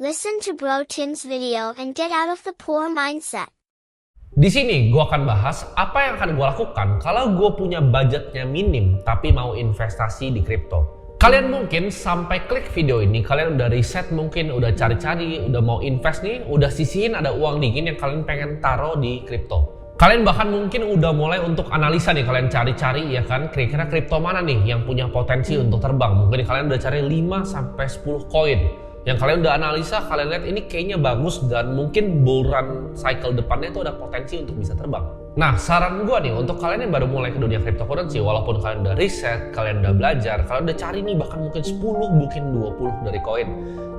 Listen to Bro Tim's video and get out of the poor mindset. Di sini gue akan bahas apa yang akan gue lakukan kalau gue punya budgetnya minim tapi mau investasi di kripto. Kalian mungkin sampai klik video ini, kalian udah riset mungkin, udah cari-cari, udah mau invest nih, udah sisihin ada uang dingin yang kalian pengen taruh di kripto. Kalian bahkan mungkin udah mulai untuk analisa nih, kalian cari-cari ya kan, kira-kira kripto mana nih yang punya potensi untuk terbang. Mungkin kalian udah cari 5-10 koin yang kalian udah analisa, kalian lihat ini kayaknya bagus dan mungkin bull run cycle depannya itu ada potensi untuk bisa terbang. Nah, saran gue nih untuk kalian yang baru mulai ke dunia cryptocurrency, walaupun kalian udah riset, kalian udah belajar, kalian udah cari nih bahkan mungkin 10, mungkin 20 dari koin.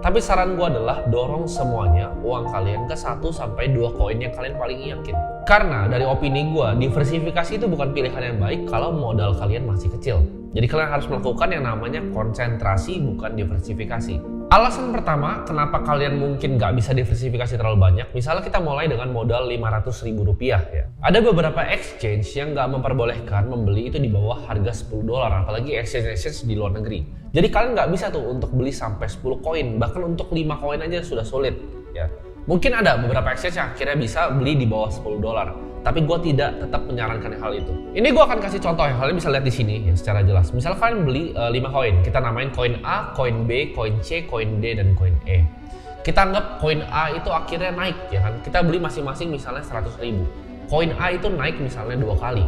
Tapi saran gue adalah dorong semuanya uang kalian ke 1-2 koin yang kalian paling yakin. Karena dari opini gue, diversifikasi itu bukan pilihan yang baik kalau modal kalian masih kecil. Jadi kalian harus melakukan yang namanya konsentrasi, bukan diversifikasi. Alasan pertama, kenapa kalian mungkin nggak bisa diversifikasi terlalu banyak, misalnya kita mulai dengan modal Rp500.000 ya. Ada beberapa exchange yang nggak memperbolehkan membeli itu di bawah harga $10, apalagi exchange di luar negeri. Jadi kalian nggak bisa tuh untuk beli sampai 10 koin, bahkan untuk 5 koin aja sudah sulit ya. Mungkin ada beberapa exchange yang akhirnya bisa beli di bawah $10. Tapi gue tidak tetap menyarankan hal itu. Ini gue akan kasih contoh yang kalian bisa lihat di sini ya secara jelas. Misal kalian beli 5 koin, kita namain koin A, koin B, koin C, koin D, dan koin E. Kita anggap koin A itu akhirnya naik ya kan. Kita beli masing-masing misalnya 100.000. Koin A itu naik misalnya 2 kali.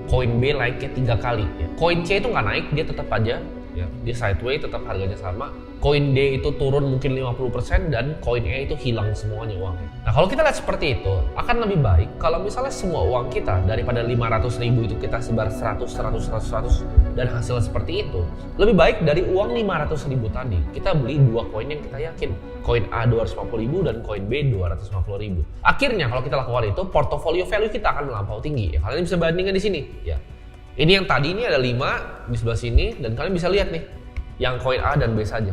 Koin B naiknya 3 kali. Ya. Koin C itu nggak naik, dia tetap aja ya, dia sideways, tetap harganya sama. Koin D itu turun mungkin 50% dan koin E itu hilang semuanya uangnya. Nah, kalau kita lihat seperti itu, akan lebih baik kalau misalnya semua uang kita daripada 500.000 itu kita sebar 100 dan hasil seperti itu. Lebih baik dari uang 500.000 tadi, kita beli 2 koin yang kita yakin. Koin A 250.000 dan koin B 250.000. Akhirnya kalau kita lakukan itu, portofolio value kita akan melampau tinggi. Ya, kalian bisa bandingkan di sini ya. Ini yang tadi ini ada 5 di sebelah sini dan kalian bisa lihat nih yang koin A dan B saja.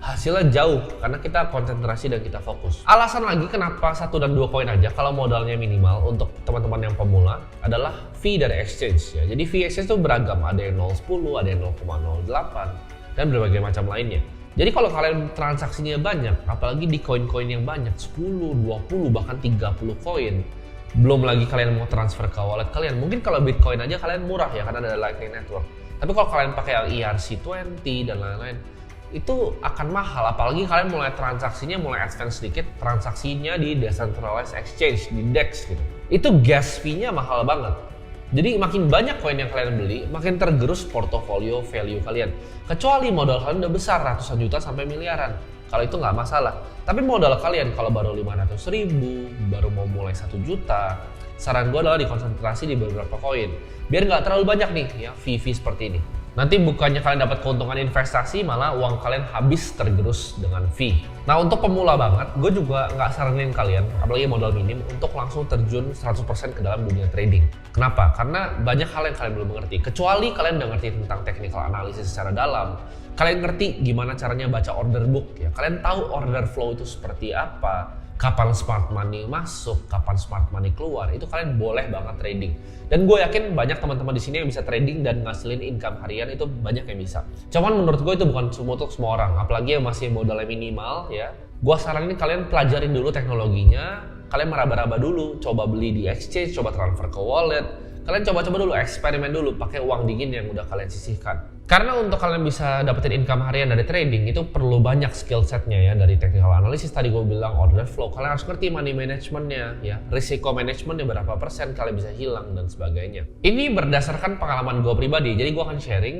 Hasilnya jauh karena kita konsentrasi dan kita fokus. Alasan lagi kenapa 1 dan 2 koin aja kalau modalnya minimal untuk teman-teman yang pemula adalah fee dari exchange ya. Jadi fee exchange itu beragam, ada yang 0,10, ada yang 0,08 dan berbagai macam lainnya. Jadi kalau kalian transaksinya banyak, apalagi di koin-koin yang banyak 10, 20 bahkan 30 koin, belum lagi kalian mau transfer ke wallet kalian. Mungkin kalau Bitcoin aja kalian murah ya karena ada Lightning Network. Tapi kalau kalian pakai ERC20 dan lain-lain, itu akan mahal. Apalagi kalian mulai transaksinya mulai advance sedikit, transaksinya di decentralized exchange, di DEX gitu. Itu gas fee-nya mahal banget. Jadi makin banyak koin yang kalian beli, makin tergerus portofolio value kalian. Kecuali modal kalian udah besar, ratusan juta sampai miliaran. Kalau itu nggak masalah. Tapi modal kalian kalau baru 500.000, baru mau mulai 1 juta, saran gue adalah dikonsentrasi di beberapa koin. Biar nggak terlalu banyak nih ya fee seperti ini. Nanti bukannya kalian dapat keuntungan investasi, malah uang kalian habis tergerus dengan fee. Nah, untuk pemula banget, gue juga nggak saranin kalian, apalagi modal minim, untuk langsung terjun 100% ke dalam dunia trading. Kenapa? Karena banyak hal yang kalian belum mengerti. Kecuali kalian udah ngerti tentang technical analysis secara dalam, kalian ngerti gimana caranya baca order book ya. Kalian tahu order flow itu seperti apa, kapan smart money masuk, kapan smart money keluar, itu kalian boleh banget trading. Dan gue yakin banyak teman-teman di sini yang bisa trading dan ngasilin income harian, itu banyak yang bisa. Cuman menurut gue itu bukan untuk semua orang, apalagi yang masih modalnya minimal ya. Gue saranin kalian pelajarin dulu teknologinya, kalian meraba-raba dulu, coba beli di exchange, coba transfer ke wallet. Kalian coba-coba dulu, eksperimen dulu, pakai uang dingin yang udah kalian sisihkan. Karena untuk kalian bisa dapetin income harian dari trading, itu perlu banyak skill setnya ya. Dari technical analysis tadi gue bilang, order flow, kalian harus ngerti money managementnya ya. Risiko manajemennya berapa persen kalian bisa hilang dan sebagainya. Ini berdasarkan pengalaman gue pribadi, jadi gue akan sharing.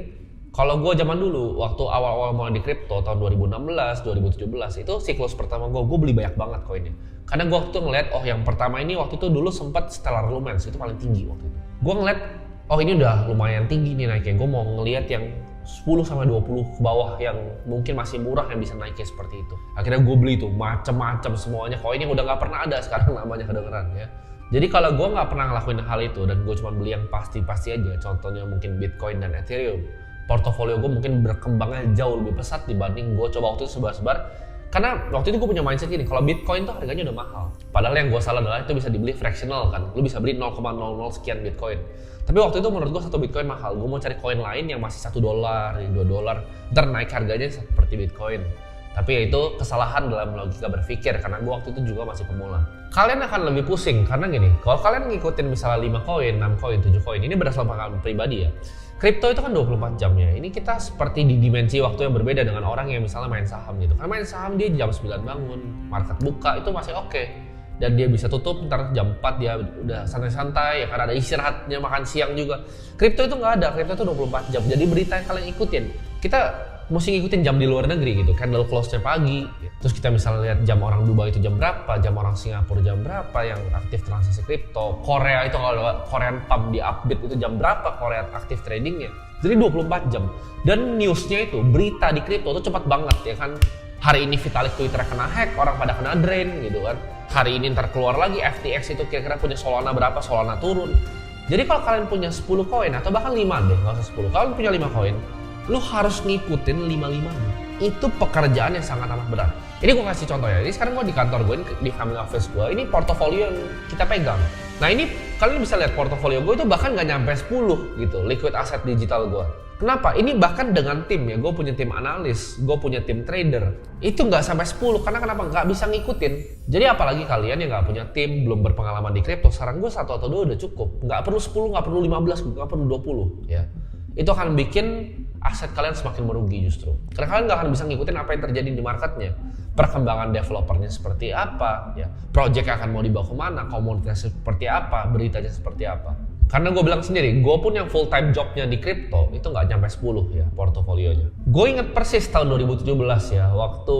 Kalau gue zaman dulu, waktu awal-awal mulai di crypto, tahun 2016, 2017, itu siklus pertama gue beli banyak banget koinnya. Karena gue waktu itu ngeliat, oh yang pertama ini waktu itu dulu sempat Stellar Lumens, itu paling tinggi waktu itu. Gue ngeliat, oh ini udah lumayan tinggi nih naiknya, gue mau ngeliat yang 10-20 ke bawah yang mungkin masih murah yang bisa naiknya seperti itu. Akhirnya gue beli tuh macem-macem semuanya, koin yang udah gak pernah ada sekarang namanya kedengeran ya. Jadi kalau gue gak pernah ngelakuin hal itu dan gue cuma beli yang pasti-pasti aja, contohnya mungkin Bitcoin dan Ethereum, portofolio gue mungkin berkembangnya jauh lebih pesat dibanding gue coba waktu itu sebar-sebar. Karena waktu itu gue punya mindset gini, kalau Bitcoin tuh harganya udah mahal. Padahal yang gue salah adalah itu bisa dibeli fractional kan, lu bisa beli 0,00 sekian Bitcoin. Tapi waktu itu menurut gue 1 Bitcoin mahal, gue mau cari koin lain yang masih $1, $2, ntar naik harganya seperti Bitcoin. Tapi ya itu kesalahan dalam logika berpikir karena gue waktu itu juga masih pemula. Kalian akan lebih pusing karena gini, kalau kalian ngikutin misalnya 5 koin, 6 koin, 7 koin, ini berdasarkan pengalaman pribadi ya. Kripto itu kan 24 jam ya. Ini kita seperti di dimensi waktu yang berbeda dengan orang yang misalnya main saham gitu. Karena main saham dia jam 9 bangun, market buka itu masih oke. Dan dia bisa tutup ntar jam 4 dia udah santai-santai ya karena ada istirahatnya, makan siang juga. Kripto itu nggak ada, kripto itu 24 jam. Jadi berita yang kalian ikutin, kita mesti ngikutin jam di luar negeri gitu, candle close-nya pagi. Terus kita misalnya lihat jam orang Dubai itu jam berapa, jam orang Singapura jam berapa yang aktif transaksi kripto. Korea itu kalau Korean Pub di update itu jam berapa Korea aktif tradingnya. Jadi 24 jam. Dan newsnya itu, berita di kripto itu cepat banget ya kan. Hari ini Vitalik Twitter kena hack, orang pada kena drain gitu kan. Hari ini ntar keluar lagi FTX itu kira-kira punya Solana berapa, Solana turun. Jadi kalau kalian punya 10 koin atau bahkan 5 deh, nggak usah 10. Kalau kalian punya 5 koin, lu harus ngikutin 5-5-nya. Itu pekerjaan yang sangat amat berat. Ini gue kasih contoh ya. Ini sekarang gue di kantor gue, di family office gue, ini portofolio yang kita pegang. Nah ini kalian bisa lihat portofolio gue itu bahkan nggak nyampe 10 gitu, liquid asset digital gue. Kenapa? Ini bahkan dengan tim ya, gue punya tim analis, gue punya tim trader. Itu nggak sampai 10, karena kenapa? Nggak bisa ngikutin. Jadi apalagi kalian yang nggak punya tim, belum berpengalaman di kripto, saran gue 1 atau 2 udah cukup. Nggak perlu 10, nggak perlu 15, nggak perlu 20 ya. Itu akan bikin aset kalian semakin merugi justru. Karena kalian nggak akan bisa ngikutin apa yang terjadi di marketnya. Perkembangan developernya seperti apa, ya, project akan mau dibawa kemana, komunitasnya seperti apa, beritanya seperti apa. Karena gue bilang sendiri, gue pun yang full time jobnya di kripto itu nggak nyampe 10 ya portofolionya. Gue inget persis tahun 2017 ya, waktu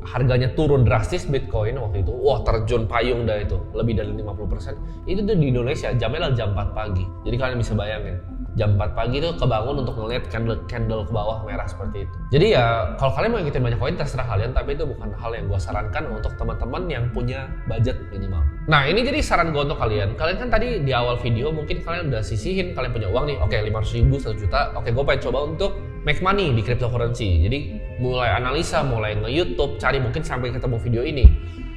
harganya turun drastis Bitcoin waktu itu, wah terjun payung dah itu, lebih dari 50%. Itu tuh di Indonesia, jamnya adalah jam 4 pagi. Jadi kalian bisa bayangin, jam 4 pagi itu kebangun untuk ngeliat candle ke bawah merah seperti itu. Jadi ya kalau kalian mau ngikutin banyak koin terserah kalian, tapi itu bukan hal yang gue sarankan untuk teman-teman yang punya budget minimal. Nah ini jadi saran gue untuk kalian. Kalian kan tadi di awal video mungkin kalian udah sisihin, kalian punya uang nih, oke 500.000, 1 juta, oke gue pengen coba untuk make money di cryptocurrency. Jadi mulai analisa, mulai nge-YouTube, cari mungkin sampai ketemu video ini.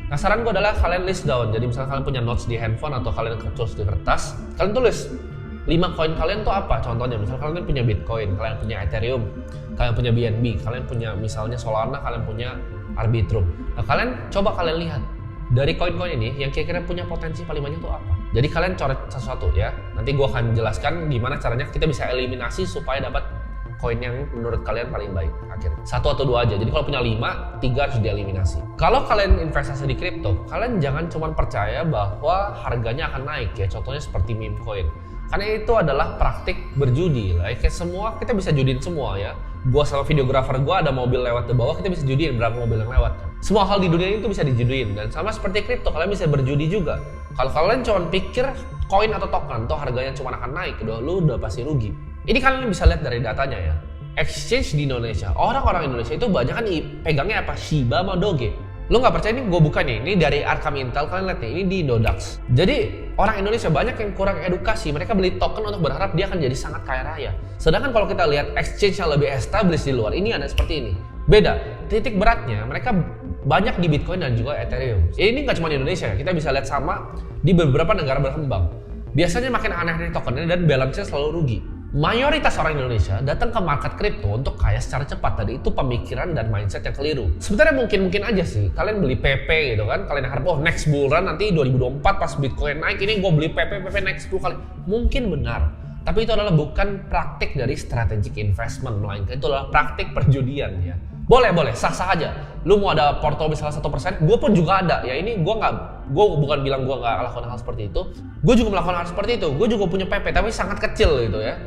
Nah saran gue adalah kalian list down. Jadi misalnya kalian punya notes di handphone atau kalian tulis di kertas, kalian tulis 5 koin kalian tuh apa? Contohnya misalnya kalian punya Bitcoin, kalian punya Ethereum, kalian punya BNB, kalian punya misalnya Solana, kalian punya Arbitrum. Nah kalian coba kalian lihat dari koin-koin ini yang kira-kira punya potensi paling banyak tuh apa. Jadi kalian coret satu-satu ya. Nanti gua akan jelaskan gimana caranya kita bisa eliminasi supaya dapat koin yang menurut kalian paling baik akhirnya. 1 atau 2 aja. Jadi kalau punya 5, 3 harus dieliminasi. Kalau kalian investasi di kripto, kalian jangan cuma percaya bahwa harganya akan naik ya. Contohnya seperti meme coin. Karena itu adalah praktik berjudi lah. Kayak semua kita bisa judiin semua ya. Gua sama videografer gua ada mobil lewat di bawah, kita bisa judiin berapa mobil yang lewat. Semua hal di dunia itu bisa dijudiin, dan sama seperti kripto kalian bisa berjudi juga. Kalau kalian cuma pikir koin atau token tuh harganya cuma akan naik, lu udah pasti rugi. Ini kalian bisa lihat dari datanya ya. Exchange di Indonesia, orang-orang Indonesia itu banyak kan pegangnya apa? Shiba sama Doge. Lu nggak percaya, ini gue buka nih, ini dari Arkham Intel, kalian lihat nih, ini di Indodax. Jadi orang Indonesia banyak yang kurang edukasi, mereka beli token untuk berharap dia akan jadi sangat kaya raya. Sedangkan kalau kita lihat exchange yang lebih established di luar, ini ada seperti ini. Beda, titik beratnya mereka banyak di Bitcoin dan juga Ethereum. Ini nggak cuma di Indonesia, kita bisa lihat sama di beberapa negara berkembang. Biasanya makin aneh-aneh tokennya dan balance-nya selalu rugi. Mayoritas orang Indonesia datang ke market kripto untuk kaya secara cepat. Tadi itu pemikiran dan mindset yang keliru. Sebenarnya mungkin aja sih kalian beli PP gitu kan, kalian harap next bull run nanti 2024 pas Bitcoin naik ini gue beli PP naik 10 kali. Mungkin benar, tapi itu adalah bukan praktik dari strategic investment, melainkan itu adalah praktik perjudian ya. Boleh, sah-sah aja. Lu mau ada porto misalnya 1%, gue pun juga ada. Ya ini gue bukan bilang gue nggak melakukan hal seperti itu. Gue juga melakukan hal seperti itu. Gue juga punya PP, tapi sangat kecil gitu ya.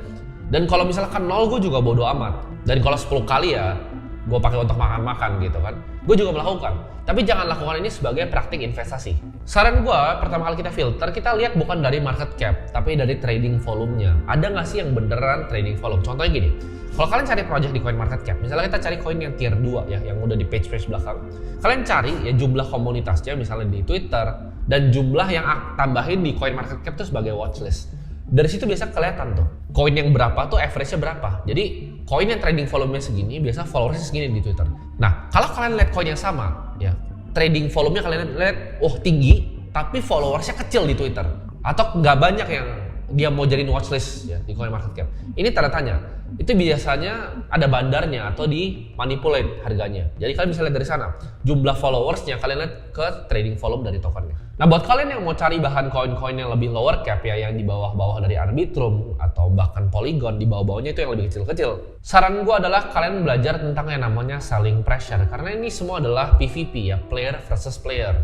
Dan kalau misalkan 0, gue juga bodo amat. Dan kalau 10 kali ya, gue pakai untuk makan-makan gitu kan. Gue juga melakukan. Tapi jangan lakukan ini sebagai praktik investasi. Saran gue, pertama kali kita filter, kita lihat bukan dari market cap, tapi dari trading volumenya. Ada nggak sih yang beneran trading volume? Contohnya gini, kalau kalian cari project di coin market cap, misalnya kita cari koin yang tier 2 ya, yang udah di page belakang. Kalian cari ya jumlah komunitasnya misalnya di Twitter, dan jumlah yang tambahin di coin market cap itu sebagai watchlist. Dari situ biasa kelihatan tuh, koin yang berapa tuh average-nya berapa. Jadi koin yang trading volume-nya segini, biasa followersnya segini di Twitter. Nah, kalau kalian lihat koin yang sama, ya trading volume-nya kalian lihat, tinggi, tapi followersnya kecil di Twitter. Atau nggak banyak yang dia mau jadiin watchlist ya di CoinMarketCap. Ini tanda tanya. Itu biasanya ada bandarnya atau dimanipulate harganya. Jadi kalian bisa lihat dari sana. Jumlah followersnya kalian lihat ke trading volume dari tokennya. Nah buat kalian yang mau cari bahan koin-koin yang lebih lower cap ya, yang di bawah-bawah dari Arbitrum atau bahkan Polygon, di bawah-bawahnya itu yang lebih kecil-kecil. Saran gue adalah kalian belajar tentang yang namanya selling pressure. Karena ini semua adalah PVP ya, player versus player.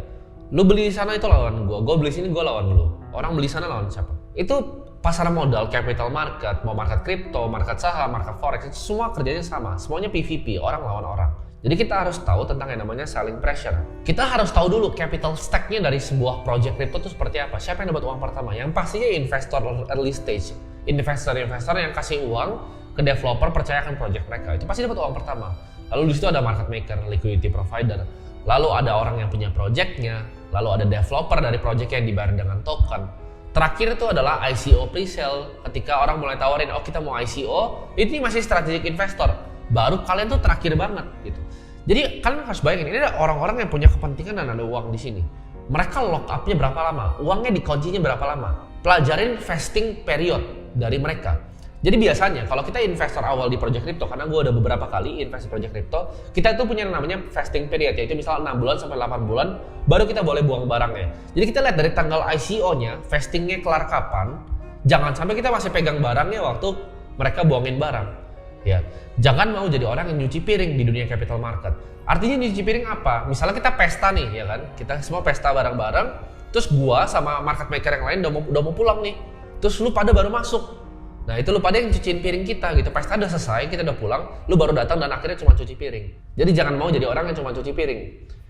Lu beli di sana itu lawan gue beli sini gue lawan lu. Orang beli sana lawan siapa? Itu pasar modal, capital market, mau market crypto, market saham, market forex, itu semua kerjanya sama. Semuanya PVP, orang lawan orang. Jadi kita harus tahu tentang yang namanya selling pressure. Kita harus tahu dulu capital stack-nya dari sebuah project crypto itu seperti apa. Siapa yang dapat uang pertama? Yang pastinya investor early stage. Investor-investor yang kasih uang ke developer percaya akan project mereka. Itu pasti dapat uang pertama. Lalu di situ ada market maker, liquidity provider. Lalu ada orang yang punya project-nya. Lalu ada developer dari project yang dibayar dengan token. Terakhir itu adalah ICO pre-sale. Ketika orang mulai tawarin, oh kita mau ICO, ini masih strategic investor. Baru kalian tuh terakhir banget gitu. Jadi kalian harus bayangin, ini ada orang-orang yang punya kepentingan dan ada uang di sini. Mereka lock up-nya berapa lama? Uangnya dikuncinya berapa lama? Pelajarin vesting period dari mereka. Jadi biasanya kalau kita investor awal di project crypto, karena gue udah beberapa kali invest di project crypto, kita itu punya yang namanya vesting period, yaitu misalnya 6 bulan sampai 8 bulan baru kita boleh buang barangnya. Jadi kita lihat dari tanggal ICO-nya, vestingnya kelar kapan, jangan sampai kita masih pegang barangnya waktu mereka buangin barang. Ya, jangan mau jadi orang yang nyuci piring di dunia capital market. Artinya nyuci piring apa? Misalnya kita pesta nih, ya kan? Kita semua pesta bareng-bareng, terus gua sama market maker yang lain udah mau pulang nih. Terus lu pada baru masuk. Nah itu lu pada yang cuciin piring kita gitu. Pesta udah selesai, kita udah pulang, lu baru datang dan akhirnya cuma cuci piring. Jadi jangan mau jadi orang yang cuma cuci piring.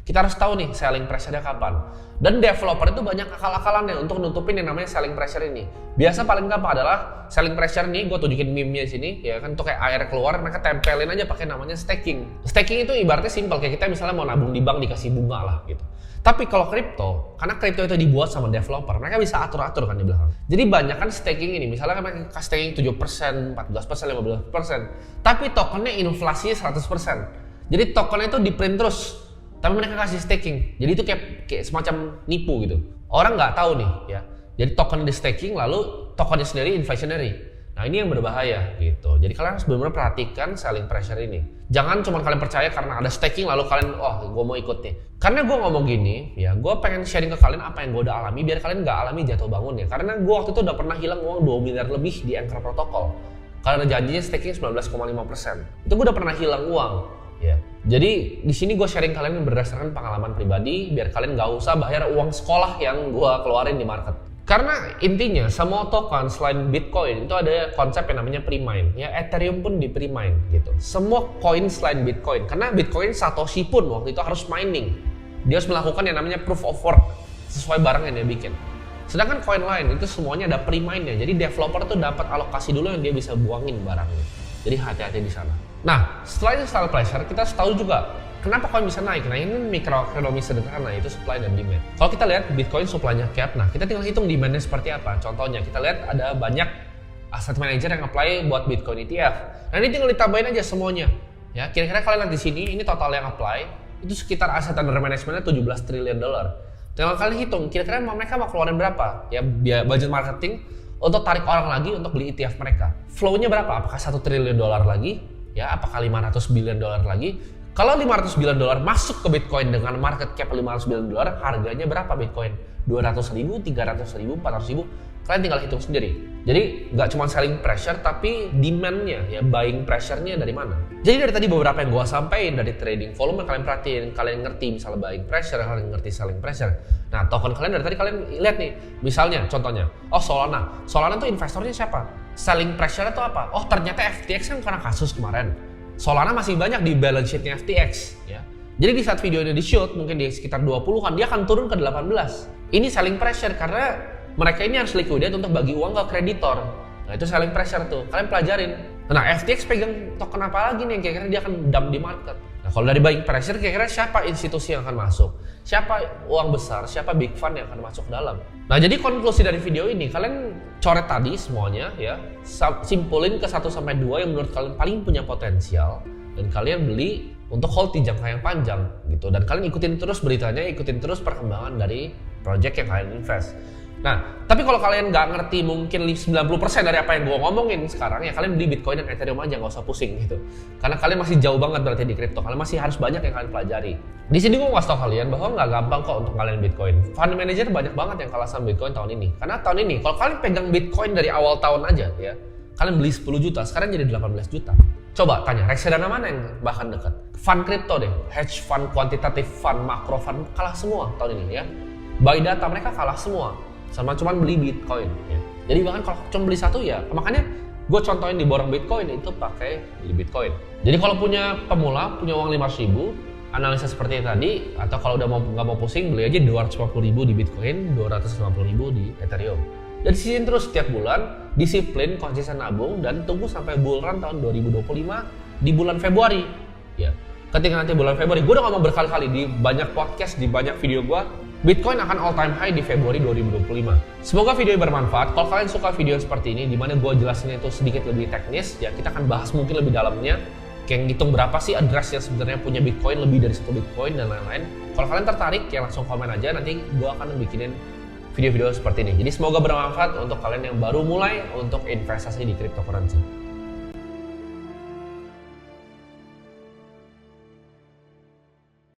Kita harus tahu nih selling pressure-nya kapan. Dan developer itu banyak akal-akalannya untuk nutupin yang namanya selling pressure ini. Biasa paling gampang adalah selling pressure nih, gue tunjukin meme-nya di sini, ya kan, untuk kayak air keluar, mereka tempelin aja pakai namanya staking. Staking itu ibaratnya simpel, kayak kita misalnya mau nabung di bank dikasih bunga lah gitu. Tapi kalau kripto, karena kripto itu dibuat sama developer, mereka bisa atur-atur kan di belakang. Jadi banyak kan staking ini, misalnya kan mereka staking 7%, 14%, 15%. Tapi tokennya inflasinya 100%. Jadi tokennya itu di print terus. Tapi mereka kasih staking, jadi itu kayak semacam nipu gitu. Orang nggak tahu nih ya. Jadi token di staking, lalu tokennya sendiri inflationary. Nah ini yang berbahaya gitu. Jadi kalian harus benar-benar perhatikan selling pressure ini. Jangan cuma kalian percaya karena ada staking lalu kalian, oh gue mau ikut nih. Karena gue ngomong gini, ya gue pengen sharing ke kalian apa yang gue udah alami biar kalian nggak alami jatuh bangun ya. Karena gue waktu itu udah pernah hilang uang 2 miliar lebih di Anchor Protocol. Karena janjinya staking 19,5%. Itu gue udah pernah hilang uang. Ya, jadi di sini gue sharing kalian berdasarkan pengalaman pribadi biar kalian nggak usah bayar uang sekolah yang gue keluarin di market. Karena intinya semua token selain Bitcoin itu ada konsep yang namanya pre-mine. Ya, Ethereum pun di pre-mine gitu. Semua koin selain Bitcoin, karena Bitcoin Satoshi pun waktu itu harus mining. Dia harus melakukan yang namanya proof of work sesuai barang yang dia bikin. Sedangkan koin lain itu semuanya ada pre-mine-nya. Jadi developer tuh dapat alokasi dulu yang dia bisa buangin barangnya. Jadi hati-hati di sana. Nah, setelah install pressure, kita harus tahu juga kenapa koin bisa naik. Nah, ini mikroekonomi sederhana, itu supply dan demand. Kalau kita lihat Bitcoin supply-nya cap, nah kita tinggal hitung demand-nya seperti apa. Contohnya, kita lihat ada banyak asset manager yang apply buat Bitcoin ETF. Nah, ini tinggal ditambahin aja semuanya. Ya, kira-kira kalian lihat di sini, ini total yang apply, itu sekitar aset under management-nya 17 triliun dolar. Tinggal kalian hitung, kira-kira mereka mau keluarin berapa? Ya, biaya budget marketing untuk tarik orang lagi untuk beli ETF mereka. Flow-nya berapa? Apakah 1 triliun dolar lagi? Ya, apakah 500 billion dolar lagi? Kalau 500 billion dolar masuk ke Bitcoin dengan market cap 500 billion dolar, harganya berapa Bitcoin? 200 ribu, 300 ribu, 400 ribu? Kalian tinggal hitung sendiri. Jadi nggak cuma selling pressure, tapi demand-nya, ya buying pressure-nya dari mana? Jadi dari tadi beberapa yang gue sampaikan dari trading volume kalian perhatiin, kalian ngerti misalnya buying pressure, kalian ngerti selling pressure. Nah token kalian dari tadi kalian lihat nih, misalnya contohnya, oh Solana. Solana tuh investornya siapa? Selling pressure itu apa? Oh ternyata FTX kan karena kasus kemarin. Solana masih banyak di balance sheet-nya FTX ya. Jadi di saat video ini di-shoot mungkin di sekitar 20-an dia akan turun ke 18. Ini selling pressure karena mereka ini harus liquidate untuk bagi uang ke kreditor. Nah itu selling pressure tuh, kalian pelajarin. Nah FTX pegang token apa lagi nih yang kira-kira dia akan dump di market. Nah kalau dari buying pressure kira-kira siapa institusi yang akan masuk? Siapa uang besar, siapa big fund yang akan masuk dalam? Nah jadi konklusi dari video ini, kalian coret tadi semuanya ya, simpulin ke 1-2 yang menurut kalian paling punya potensial dan kalian beli untuk hold di jangka yang panjang gitu. Dan kalian ikutin terus beritanya, ikutin terus perkembangan dari project yang kalian invest. Nah, tapi kalau kalian nggak ngerti mungkin 90% dari apa yang gue ngomongin sekarang, ya kalian beli Bitcoin dan Ethereum aja, nggak usah pusing gitu. Karena kalian masih jauh banget berarti di kripto, kalian masih harus banyak yang kalian pelajari. Di sini gue ngasih tau kalian bahwa nggak gampang kok untuk kalian Bitcoin. Fund manager banyak banget yang kalah sama Bitcoin tahun ini. Karena tahun ini, kalau kalian pegang Bitcoin dari awal tahun aja ya, kalian beli 10 juta, sekarang jadi 18 juta. Coba tanya, reksadana mana yang bahkan dekat? Fund kripto deh, hedge fund, quantitative fund, macro fund, kalah semua tahun ini ya. Buy data mereka kalah semua. Sama cuman beli Bitcoin ya. Jadi bahkan kalau cuma beli satu ya, makanya gue contohin di borong Bitcoin itu pakai beli Bitcoin. Jadi kalau punya pemula, punya uang 500.000, analisa seperti tadi, atau kalau udah nggak mau pusing, beli aja 250.000 di Bitcoin, 250.000 di Ethereum. Dan sisihin terus setiap bulan, disiplin, konsisten nabung, dan tunggu sampai bull run tahun 2025 di bulan Februari. Ya, ketika nanti bulan Februari, gue udah ngomong berkali-kali di banyak podcast, di banyak video gue, Bitcoin akan all time high di Februari 2025. Semoga video ini bermanfaat. Kalau kalian suka video seperti ini, di mana gue jelasin itu sedikit lebih teknis, ya kita akan bahas mungkin lebih dalamnya. Kayak ngitung berapa sih address yang sebenarnya punya Bitcoin, lebih dari 1 Bitcoin dan lain-lain. Kalau kalian tertarik, ya langsung komen aja. Nanti gue akan bikinin video-video seperti ini. Jadi semoga bermanfaat untuk kalian yang baru mulai untuk investasi di cryptocurrency.